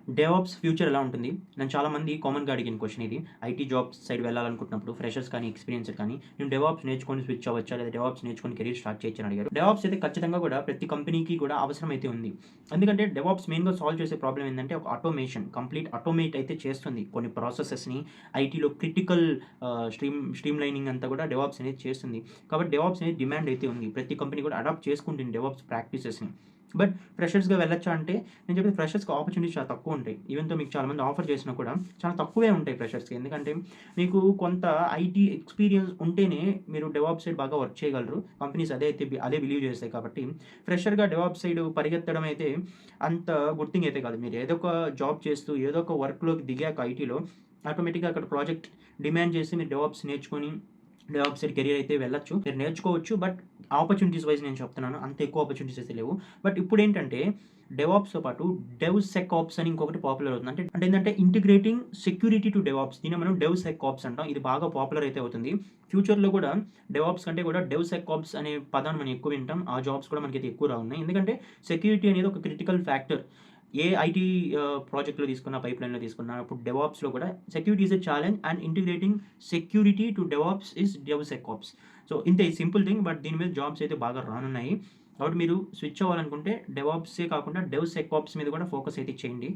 DevOps future ఎలా ఉంటుంది? నన్ను చాలామంది కామన్‌గా అడిగిన క్వెషన్ ఇది. ఐటీ జాబ్స్ సైడ్ వెళ్ళాలనుకుంటున్నప్పుడు ఫ్రెషర్స్ కానీ, ఎక్స్‌పీరియన్స్‌డ్ కానీ నేను డెవాప్స్ నేర్చుకొని స్విచ్ అవ్వచ్చా? లేదా డెవాప్స్ నేర్చుకొని కెరీర్ స్టార్ట్ చేయొచ్చా? అని అడిగారు. డెవాప్స్ అయితే ఖచ్చితంగా కూడా ప్రతి కంపెనీకి కూడా అవసరం అయితే ఉంది. ఎందుకంటే డెవాప్స్ మెయిన్‌గా సాల్వ్ చేసే ప్రాబ్లమ్ ఏందంటే ఒక ఆటోమేషన్. కంప్లీట్ ఆటోమేట్ అయితే చేస్తుంది. కొన్ని ప్రాసెసెస్‌ని ఐటీలో క్రిటికల్ స్ట్రీమ్ లైనింగ్ అంతా కూడా డెవాప్స్ అనేది చేస్తుంది. కాబట్టి డెవాప్స్ అనేది డిమాండ్ అయితే ఉంది. ప్రతి కంపెనీ కూడా అడాప్ట్ చేసుకుంటుంది డెవాప్స్ ప్రాక్టీసెస్‌ని. బట్ ఫ్రెషర్స్‌గా వెళ్ళొచ్చా అంటే నేను చెప్పేది ఫ్రెషర్స్‌కి ఆపర్చునిటీస్ చాలా తక్కువుంటాయి. ఈవెన్ దో మీకు చాలామంది ఆఫర్ చేసినా కూడా చాలా తక్కువే ఉంటాయి ఫ్రెషర్స్‌కి. ఎందుకంటే మీకు కొంత ఐటీ ఎక్స్‌పీరియన్స్ ఉంటేనే మీరు డెవాప్స్ సైడ్ బాగా వర్క్ చేయగలరు. కంపెనీస్ అదే బిలీవ్ చేస్తాయి కాబట్టి ఫ్రెషర్‌గా డెవాప్స్ సైడ్ పరిగెత్తడం అయితే అంత గుడ్ థింగ్ అయితే కాదు. మీరు ఏదో ఒక జాబ్ చేస్తూ ఏదో ఒక వర్క్‌లోకి దిగాక ఐటీలో ఆటోమేటిక్‌గా అక్కడ ప్రాజెక్ట్ డిమాండ్ చేసి మీరు డెవాప్స్ నేర్చుకొని డెవాప్స్ సైడ్ కెరియర్ అయితే వెళ్ళొచ్చు. మీరు నేర్చుకోవచ్చు. బట్ ఆపర్చునిటీస్ వైస్ నేను చెప్తున్నాను. అంత ఎక్కువ ఆపర్చునిటీస్ అయితే లేవు. బట్ ఇప్పుడేంటంటే డెవాప్స్‌తో పాటు డెవ్‌సెక్‌ఆప్స్ అని ఇంకొకటి పాపులర్ అవుతుంది. అంటే ఏందంటే ఇంటిగ్రేటింగ్ సెక్యూరిటీ టు డెవాప్స్. దీన్ని మనం డెవ్‌సెక్‌ఆప్స్ అంటాం. ఇది బాగా పాపులర్ అయితే అవుతుంది. ఫ్యూచర్‌లో కూడా డెవాప్స్ కంటే కూడా డెవ్‌సెక్‌ఆప్స్ అనే పదాన్ని మనం ఎక్కువ వింటాం. ఆ జాబ్స్ కూడా మనకైతే ఎక్కువ రానున్నాయి. ఎందుకంటే సెక్యూరిటీ అనేది ఒక క్రిటికల్ ఫ్యాక్టర్. ఏ ఐటీ ప్రాజెక్ట్‌లో తీసుకున్నా, పైప్‌లైన్‌లో తీసుకున్నా, ఇప్పుడు డెవాప్స్‌లో కూడా security is a challenge and integrating security to DevOps is DevSecOps. So ఇంతే సింపుల్ థింగ్. బట్ దీని మీద జాబ్స్ అయితే బాగా రానున్నాయి. కాబట్టి మీరు స్విచ్ అవ్వాలనుకుంటే డెవాప్సే కాకుండా డెవ్‌సెక్‌ఆప్స్ మీద కూడా ఫోకస్ అయితే చేయండి.